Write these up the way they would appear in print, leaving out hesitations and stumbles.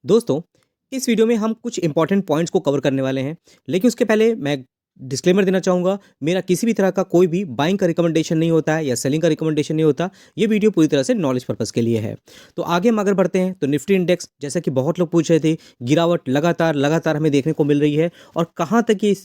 दोस्तों, इस वीडियो में हम कुछ इंपॉर्टेंट पॉइंट्स को कवर करने वाले हैं, लेकिन उसके पहले मैं डिस्क्लेमर देना चाहूँगा, मेरा किसी भी तरह का कोई भी बाइंग का रिकमेंडेशन नहीं होता है या सेलिंग का रिकमेंडेशन नहीं होता। ये वीडियो पूरी तरह से नॉलेज पर्पज़ के लिए है। तो आगे हम अगर बढ़ते हैं, तो निफ्टी इंडेक्स जैसा कि बहुत लोग पूछ रहे थे, गिरावट लगातार हमें देखने को मिल रही है और कहाँ तक ये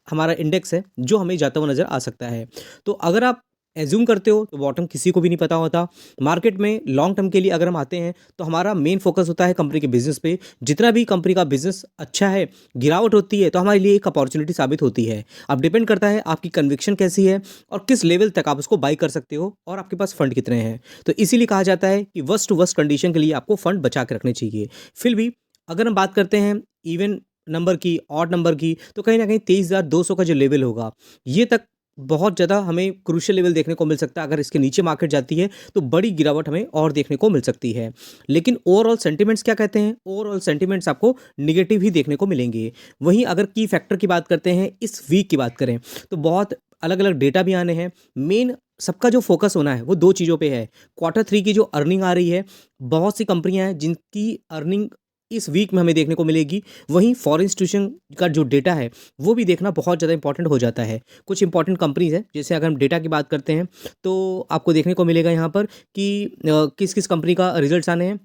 हमारा इंडेक्स है जो हमें जाता हुआ नज़र आ सकता है। तो अगर आप एज्यूम करते हो तो बॉटम किसी को भी नहीं पता होता। मार्केट में लॉन्ग टर्म के लिए अगर हम आते हैं तो हमारा मेन फोकस होता है कंपनी के बिजनेस पे। जितना भी कंपनी का बिजनेस अच्छा है, गिरावट होती है तो हमारे लिए एक अपॉर्चुनिटी साबित होती है। अब डिपेंड करता है आपकी कन्विक्शन कैसी है और किस लेवल तक आप उसको बाई कर सकते हो और आपके पास फंड कितने हैं। तो इसीलिए कहा जाता है कि वर्स्ट टू वर्स्ट कंडीशन के लिए आपको फंड बचा के रखने चाहिए। फिर भी अगर हम बात करते हैं इवन नंबर की, ऑड नंबर की, तो कहीं ना कहीं 23,200 का जो लेवल होगा, ये तक बहुत ज़्यादा हमें क्रूशियल लेवल देखने को मिल सकता है। अगर इसके नीचे मार्केट जाती है तो बड़ी गिरावट हमें और देखने को मिल सकती है। लेकिन ओवरऑल सेंटिमेंट्स क्या कहते हैं? ओवरऑल सेंटिमेंट्स आपको निगेटिव ही देखने को मिलेंगे। वहीं अगर की फैक्टर की बात करते हैं, इस वीक की बात करें, तो बहुत अलग अलग डेटा भी आने हैं। मेन सबका जो फोकस होना है वो दो चीज़ों पे है। क्वार्टर थ्री की जो अर्निंग आ रही है, बहुत सी कंपनियां हैं जिनकी अर्निंग इस वीक में हमें देखने को मिलेगी। वहीं फॉरेन इंस्टीट्यूशन का जो डेटा है वो भी देखना बहुत ज़्यादा इंपॉर्टेंट हो जाता है। कुछ इंपॉर्टेंट कंपनीज हैं, जैसे अगर हम डेटा की बात करते हैं तो आपको देखने को मिलेगा यहाँ पर कि किस किस कंपनी का रिजल्ट्स आने हैं।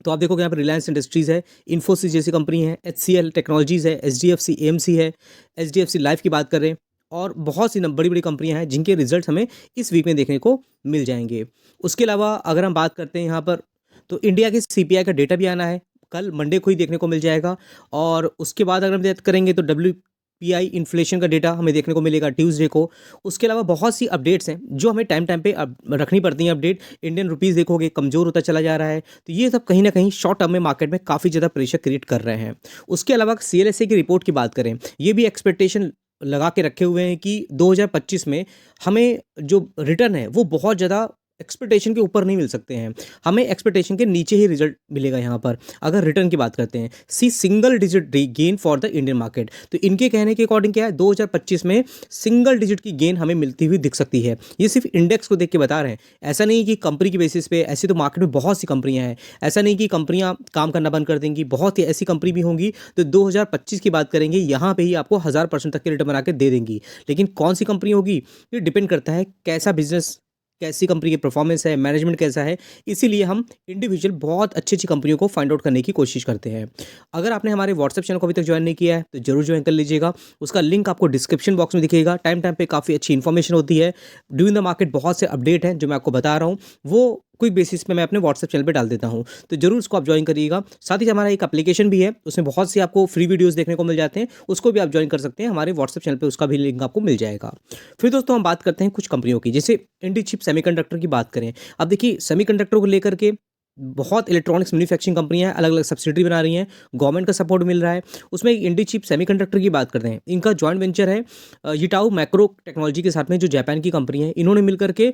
तो आप देखोगे यहाँ पर रिलायंस इंडस्ट्रीज़ है, इन्फोसिस जैसी कंपनी है, HCL टेक्नोलॉजीज़ है, HDFC AMC है, HDFC लाइफ की बात करें, और बहुत सी बड़ी बड़ी कंपनियां हैं जिनके रिजल्ट्स हमें इस वीक में देखने को मिल जाएंगे। उसके अलावा अगर हम बात करते हैं यहाँ पर, तो इंडिया के CPI का डेटा भी आना है, कल मंडे को ही देखने को मिल जाएगा। और उसके बाद अगर हम बात करेंगे तो WPI इन्फ्लेशन का डेटा हमें देखने को मिलेगा ट्यूसडे को। उसके अलावा बहुत सी अपडेट्स हैं जो हमें टाइम टाइम पे रखनी पड़ती हैं अपडेट। इंडियन रुपीज़ देखोगे कमज़ोर होता चला जा रहा है, तो ये सब कहीं ना कहीं शॉर्ट टर्म में मार्केट में काफ़ी ज़्यादा प्रेशर क्रिएट कर रहे हैं। उसके अलावा CLSA की रिपोर्ट की बात करें, ये भी एक्सपेक्टेशन लगा के रखे हुए हैं कि 2025 में हमें जो रिटर्न है वो बहुत ज़्यादा एक्सपेक्टेशन के ऊपर नहीं मिल सकते हैं, हमें एक्सपेक्टेशन के नीचे ही रिजल्ट मिलेगा। यहाँ पर अगर रिटर्न की बात करते हैं, see single digit gain for the Indian market, तो इनके कहने के अकॉर्डिंग क्या है, 2025 में सिंगल डिजिट की गेन हमें मिलती हुई दिख सकती है। ये सिर्फ इंडेक्स को देख के बता रहे हैं, ऐसा नहीं कि कंपनी की बेसिस पे। ऐसी तो मार्केट में बहुत सी कंपनियां हैं, ऐसा नहीं कि कंपनियां काम करना बंद कर देंगी, बहुत ही ऐसी कंपनी भी होंगी तो 2025 की बात करेंगे यहाँ पे ही आपको 1000% तक के रिटर्न बना के दे देंगी। लेकिन कौन सी कंपनी होगी, ये डिपेंड करता है कैसा बिजनेस, कैसी कंपनी की परफॉर्मेंस है, मैनेजमेंट कैसा है। इसीलिए हम इंडिविजुअल बहुत अच्छी अच्छी कंपनियों को फाइंड आउट करने की कोशिश करते हैं। अगर आपने हमारे व्हाट्सएप चैनल को अभी तक ज्वाइन नहीं किया है तो जरूर ज्वाइन कर लीजिएगा। उसका लिंक आपको डिस्क्रिप्शन बॉक्स में दिखेगा। टाइम टाइम पे काफ़ी अच्छी इन्फॉर्मेशन होती है, ड्यूरिंग द मार्केट बहुत से अपडेट हैं जो मैं आपको बता रहा हूँ, वो क्विक बेसिस पे मैं अपने व्हाट्सएप चैनल पे डाल देता हूँ। तो जरूर उसको आप ज्वाइन करिएगा। साथ ही हमारा एक एप्लीकेशन भी है, उसमें बहुत सी आपको फ्री वीडियोस देखने को मिल जाते हैं, उसको भी आप ज्वाइन कर सकते हैं हमारे व्हाट्सएप चैनल पे, उसका भी लिंक आपको मिल जाएगा। फिर दोस्तों हम बात करते हैं कुछ कंपनियों की, जैसे इंडी चिप सेमीकंडक्टर की बात करें। अब देखिए सेमीकंडक्टर को लेकर के बहुत इलेक्ट्रॉनिक्स मैन्युफैक्चरिंग कंपनियां अलग अलग सब्सिडरी बना रही हैं, गवर्नमेंट का सपोर्ट मिल रहा है। उसमें इंडी चिप सेमीकंडक्टर की बात करते हैं, इनका जॉइंट वेंचर है यिटाऊ मैक्रो टेक्नोलॉजी के साथ में, जो जापान की कंपनी है। इन्होंने मिलकर के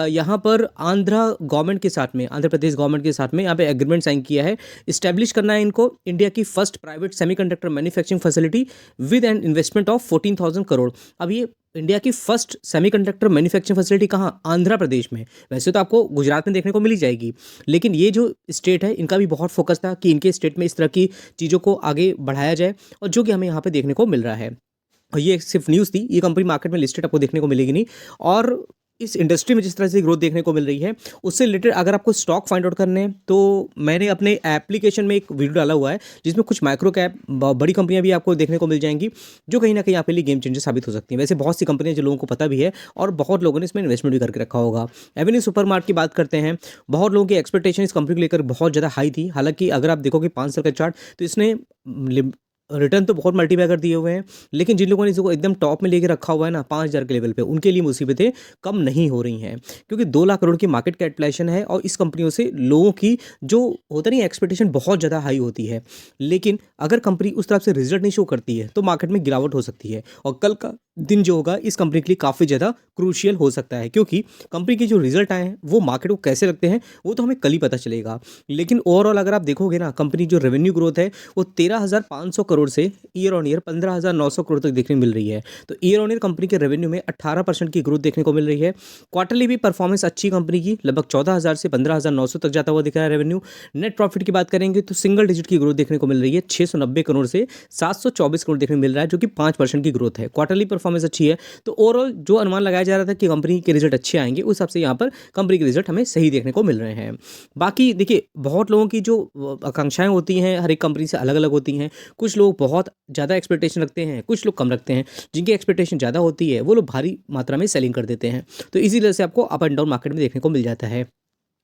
यहाँ पर आंध्र गवर्नमेंट के साथ में, आंध्र प्रदेश गवर्नमेंट के साथ में यहाँ पे एग्रीमेंट साइन किया है। इस्टेब्लिश करना है इनको इंडिया की first private semiconductor manufacturing facility with an investment of 14,000 crore. अब ये इंडिया की फर्स्ट सेमीकंडक्टर मैन्युफैक्चरिंग फैसिलिटी कहाँ? आंध्र प्रदेश में। वैसे तो आपको गुजरात में देखने को मिल ही जाएगी, लेकिन ये जो स्टेट है इनका भी बहुत फोकस था कि इनके स्टेट में इस तरह की चीज़ों को आगे बढ़ाया जाए, और जो कि हमें यहाँ पे देखने को मिल रहा है। और ये सिर्फ न्यूज़ थी, ये कंपनी मार्केट में लिस्टेड आपको देखने को मिलेगी नहीं। और इस इंडस्ट्री में जिस तरह से ग्रोथ देखने को मिल रही है, उससे रिलेटेड अगर आपको स्टॉक फाइंड आउट करने हैं तो मैंने अपने एप्लीकेशन में एक वीडियो डाला हुआ है जिसमें कुछ माइक्रो कैप बड़ी कंपनियां भी आपको देखने को मिल जाएंगी, जो कहीं ना कहीं आपके लिए गेम चेंजर साबित हो सकती हैं। वैसे बहुत सी कंपनियां जो लोगों को पता भी है और बहुत लोगों ने इसमें इन्वेस्टमेंट भी करके रखा होगा। एवेन्यू सुपरमार्ट की बात करते हैं, बहुत लोगों की एक्सपेक्टेशन इस कंपनी को लेकर बहुत ज़्यादा हाई थी। हालांकि अगर आप देखोगे 5 साल का चार्ट, तो इसने रिटर्न तो बहुत मल्टीप्लाई कर दिए हुए हैं, लेकिन जिन लोगों ने इसको एकदम टॉप में लेके रखा हुआ है ना 5,000 के लेवल पे, उनके लिए मुसीबतें कम नहीं हो रही हैं, क्योंकि 2 लाख करोड़ की मार्केट कैपिटलाइजेशन है और इस कंपनियों से लोगों की जो होता नहीं एक्सपेक्टेशन बहुत ज़्यादा हाई होती है। लेकिन अगर कंपनी उस तरफ से रिजल्ट नहीं शो करती है तो मार्केट में गिरावट हो सकती है। और कल का दिन जो होगा इस कंपनी के लिए काफ़ी ज़्यादा क्रूशियल हो सकता है, क्योंकि कंपनी के जो रिजल्ट आए हैं वो मार्केट को कैसे लगते हैं वो तो हमें कल ही पता चलेगा। लेकिन ओवरऑल अगर आप देखोगे ना, कंपनी जो रेवेन्यू ग्रोथ है वो 13,500 करोड़ से ईयर ऑन ईयर 15,900 करोड़ तक देखने मिल रही है। तो ईयर ऑन ईयर कंपनी के रेवेन्यू में 18% की ग्रोथ देखने को मिल रही है। क्वार्टरली भी परफॉर्मेंस अच्छी कंपनी की, लगभग 14,000 से 15,900 तक जाता हुआ दिख रहा है रेवेन्यू। नेट प्रॉफिट की बात करेंगे तो सिंगल डिजिट की ग्रोथ देखने को मिल रही है, 690 करोड़ से 724 करोड़ देखने को मिल रहा है, जो कि 5% की ग्रोथ है। क्वार्टरली परफॉर्मेंस अच्छी है। तो ओवरऑल जो अनुमान लगाया जा रहा था कि कंपनी के रिजल्ट अच्छे आएंगे, उस हिसाब से यहाँ पर कंपनी के रिजल्ट हमें सही देखने को मिल रहे हैं। बाकी देखिए, बहुत लोगों की जो आकांक्षाएं होती हैं हर एक कंपनी से अलग अलग होती हैं। कुछ लोग बहुत ज़्यादा एक्सपेक्टेशन रखते हैं, कुछ लोग कम रखते हैं। जिनकी एक्सपेक्टेशन ज़्यादा होती है वो लोग भारी मात्रा में सेलिंग कर देते हैं। तो इसी तरह से आपको अप एंड डाउन मार्केट में देखने को मिल जाता है।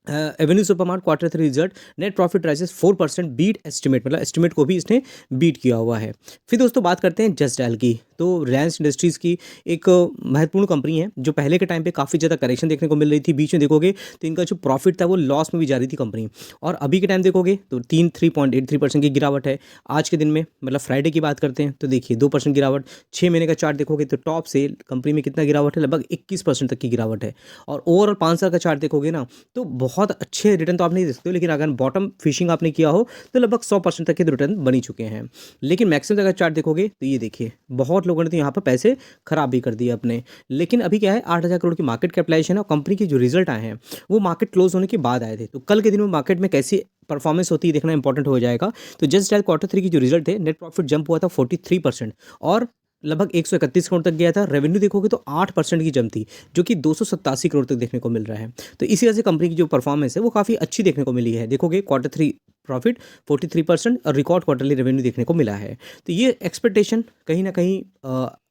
Avenue supermart quarter 3 result, net profit rises 4%, beat estimate, मतलब एस्टिमेट को भी इसने बीट किया हुआ है। फिर दोस्तों बात करते हैं जस्ट डायल की। तो रिलायंस इंडस्ट्रीज़ की एक महत्वपूर्ण कंपनी है, जो पहले के टाइम पे काफ़ी ज़्यादा करेक्शन देखने को मिल रही थी। बीच में देखोगे तो इनका जो प्रॉफिट था वो लॉस में भी जा रही थी कंपनी, और अभी के टाइम देखोगे तो 3.83% की गिरावट है। आज के दिन में, मतलब फ्राइडे की बात करते हैं तो देखिए 2% गिरावट। 6 महीने का चार्ट देखोगे तो टॉप से कंपनी में कितना गिरावट है, लगभग 21% तक की गिरावट है। और ओवरऑल 5 साल का चार्ट देखोगे ना, तो बहुत अच्छे रिटर्न तो आप नहीं दे सकते हो, लेकिन अगर बॉटम फिशिंग आपने किया हो तो लगभग 100% तक के रिटर्न बनी चुके हैं। लेकिन मैक्सिमम अगर चार्ट देखोगे तो ये देखिए, बहुत लोगों ने तो यहाँ पर पैसे खराब भी कर दिए अपने। लेकिन अभी क्या है, 8,000 करोड़ की मार्केट कैपिटलाइजेशन है, और कंपनी के जो रिजल्ट आए हैं वो मार्केट क्लोज होने के बाद आए थे। तो कल के दिन में मार्केट में कैसी परफॉर्मेंस होती है देखना इंपॉर्टेंट हो जाएगा। तो जस्ट डायल क्वार्टर 3 की जो रिजल्ट है, नेट प्रॉफिट जंप हुआ था 43%, और लगभग 131 करोड़ तक गया था। रेवेन्यू देखोगे तो 8% की जंप थी, जो कि 287 करोड़ तक देखने को मिल रहा है। तो इसी वजह से कंपनी की जो परफॉर्मेंस है वो काफ़ी अच्छी देखने को मिली है। देखोगे क्वार्टर 3 प्रॉफिट 43% और रिकॉर्ड क्वार्टरली रेवेन्यू देखने को मिला है। तो ये एक्सपेक्टेशन कहीं ना कहीं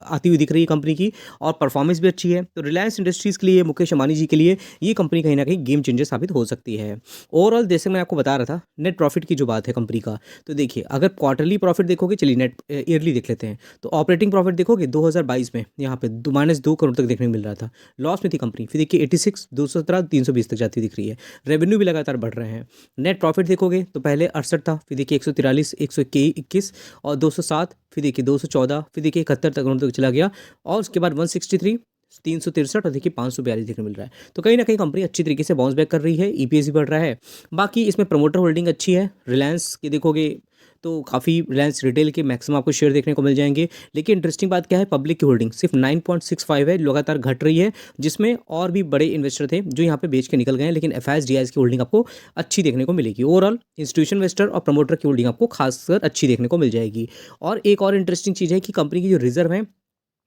आती हुई दिख रही है कंपनी की, और परफॉर्मेंस भी अच्छी है। तो रिलायंस इंडस्ट्रीज़ के लिए, मुकेश अंबानी जी के लिए ये कंपनी कहीं ना कहीं गेम चेंजर साबित हो सकती है। ओवरऑल जैसे मैं आपको बता रहा था नेट प्रॉफिट की जो बात है कंपनी का, तो देखिए अगर क्वार्टरली प्रॉफिट देखोगे, चलिए नेट ईयरली देख लेते हैं। तो ऑपरेटिंग प्रॉफिट देखोगे 2022 में यहाँ पे -2 करोड़ तक देखने को मिल रहा था, लॉस में थी कंपनी। फिर देखिए 86, 217, 320 तक जाती दिख रही है। रेवेन्यू भी लगातार बढ़ रहे हैं। नेट प्रॉफिट देखोगे तो पहले 68 था, फिर देखिए 143, 121 और 207, फिर देखिए 214, फिर देखिए 71 तक चला गया, और उसके बाद 163, 363 और देखिए 542 देखने को मिल रहा है। तो कहीं ना कहीं कंपनी अच्छी तरीके से बाउंस बैक कर रही है, ईपीएस भी बढ़ रहा है। बाकी इसमें प्रमोटर होल्डिंग अच्छी है। रिलायंस के देखोगे तो काफ़ी, रिलायंस रिटेल के मैक्सिमम आपको शेयर देखने को मिल जाएंगे। लेकिन इंटरेस्टिंग बात क्या है, पब्लिक की होल्डिंग सिर्फ 9.65 है, लगातार घट रही है, जिसमें और भी बड़े इन्वेस्टर थे जो यहाँ पे बेच के निकल गए हैं। लेकिन एफआईएस की होल्डिंग आपको अच्छी देखने को मिलेगी। ओवरऑल इंस्टीट्यूशन इन्वेस्टर और प्रमोटर की होल्डिंग आपको खासकर अच्छी देखने को मिल जाएगी। और एक और इंटरेस्टिंग चीज़ है कि कंपनी की जो रिजर्व है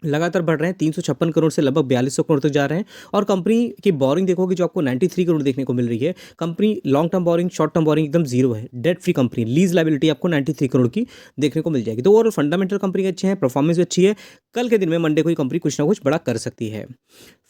लगातार बढ़ रहे हैं, 356 करोड़ से लगभग 4200 करोड़ तक जा रहे हैं। और कंपनी की बोरिंग देखोगे जो आपको 93 करोड़ देखने को मिल रही है। Company long term borrowing, short term borrowing एकदम जीरो है, debt free company. Lease liability आपको 93 करोड़ की देखने को मिल जाएगी। तो ओवरऑल फंडामेंटल कंपनी अच्छे हैं, परफॉर्मेंस भी अच्छी है। कल के दिन में मंडे को ही कंपनी कुछ ना कुछ बड़ा कर सकती है।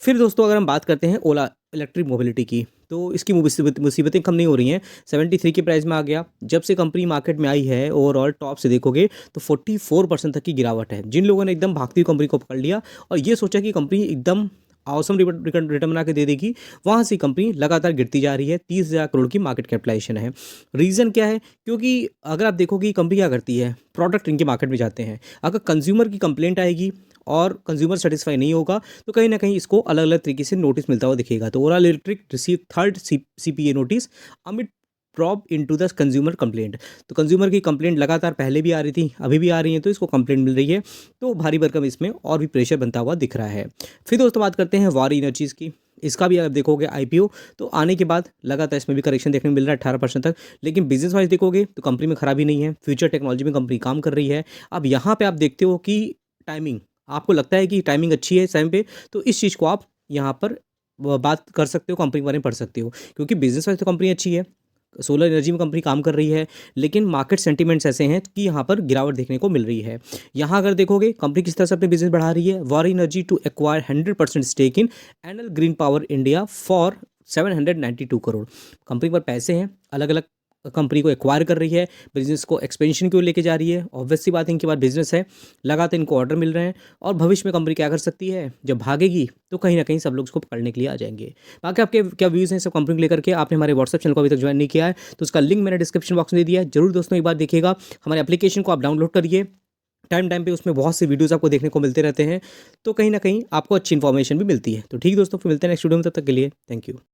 फिर दोस्तों अगर हम बात करते हैं ओला इलेक्ट्रिक मोबिलिटी की, तो इसकी मुसीबतें कम नहीं हो रही हैं। 73 के प्राइस में आ गया। जब से कंपनी मार्केट में आई है, ओवरऑल टॉप से देखोगे तो 44% तक की गिरावट है। जिन लोगों ने एकदम भागती हुई कंपनी को पकड़ लिया और ये सोचा कि कंपनी एकदम ऑसम रिटर्न बना के दे देगी, वहाँ से कंपनी लगातार गिरती जा रही है। 30,000 करोड़ की मार्केट कैपिटलाइजेशन है। रीज़न क्या है? क्योंकि अगर आप देखोगे कंपनी क्या करती है, प्रोडक्ट इनके मार्केट में जाते हैं। अगर कंज्यूमर की कंप्लेंट आएगी और कंज्यूमर सेटिस्फाई नहीं होगा, तो कहीं ना कहीं इसको अलग अलग तरीके से नोटिस मिलता हुआ दिखेगा। तो overall electric receive third CPA notice admit probe into the consumer complaint. तो कंज्यूमर की कंप्लेंट लगातार पहले भी आ रही थी, अभी भी आ रही है, तो इसको कंप्लेंट मिल रही है। तो भारी भरकम इसमें और भी प्रेशर बनता हुआ दिख रहा है। फिर दोस्तों बात करते हैं वारी एनर्जीज़ की। इसका भी अगर देखोगे आईपीओ तो आने के बाद लगातार इसमें भी करेक्शन देखने को मिल रहा है 18% तक। लेकिन बिजनेस वाइज देखोगे तो कंपनी में खराबी नहीं है। फ्यूचर टेक्नोलॉजी में कंपनी काम कर रही है। अब यहाँ पे आप देखते हो कि टाइमिंग, आपको लगता है कि टाइमिंग अच्छी है इस टाइम पे, तो इस चीज़ को आप यहाँ पर बात कर सकते हो, कंपनी के बारे में पढ़ सकते हो। क्योंकि बिजनेस वाइज तो कंपनी अच्छी है, सोलर एनर्जी में कंपनी काम कर रही है। लेकिन मार्केट सेंटीमेंट्स ऐसे हैं कि यहाँ पर गिरावट देखने को मिल रही है। यहाँ अगर देखोगे कंपनी किस तरह से अपने बिजनेस बढ़ा रही है। Waaree energy to acquire 100% stake in NL green power India for 792 crore. Company पर पैसे हैं, अलग अलग कंपनी को एक्वायर कर रही है, बिजनेस को एक्सपेंशन की ओर लेके जा रही है। ऑब्वियस सी बात है, इनके बाद बिजनेस है, लगातार इनको ऑर्डर मिल रहे हैं। और भविष्य में कंपनी क्या कर सकती है, जब भागेगी तो कहीं ना कहीं सब लोग उसको पकड़ने के लिए आ जाएंगे। बाकी आपके क्या व्यूज़ हैं सब कंपनी को लेकर के? आपने हमारे व्हाट्सएप चैनल को अभी तक ज्वाइन नहीं किया है तो उसका लिंक मैंने डिस्क्रिप्शन बॉक्स में दे दिया है, जरूर दोस्तों एक बार देखिएगा। हमारे एप्लीकेशन को आप डाउनलोड करिए, टाइम टाइम पे उसमें बहुत से वीडियोज़ आपको देखने को मिलते रहते हैं, तो कहीं न कहीं आपको अच्छी इन्फॉर्मेशन भी मिलती है। तो ठीक है दोस्तों, फिर मिलते हैं नेक्स्ट वीडियो में, तब तक के लिए थैंक यू।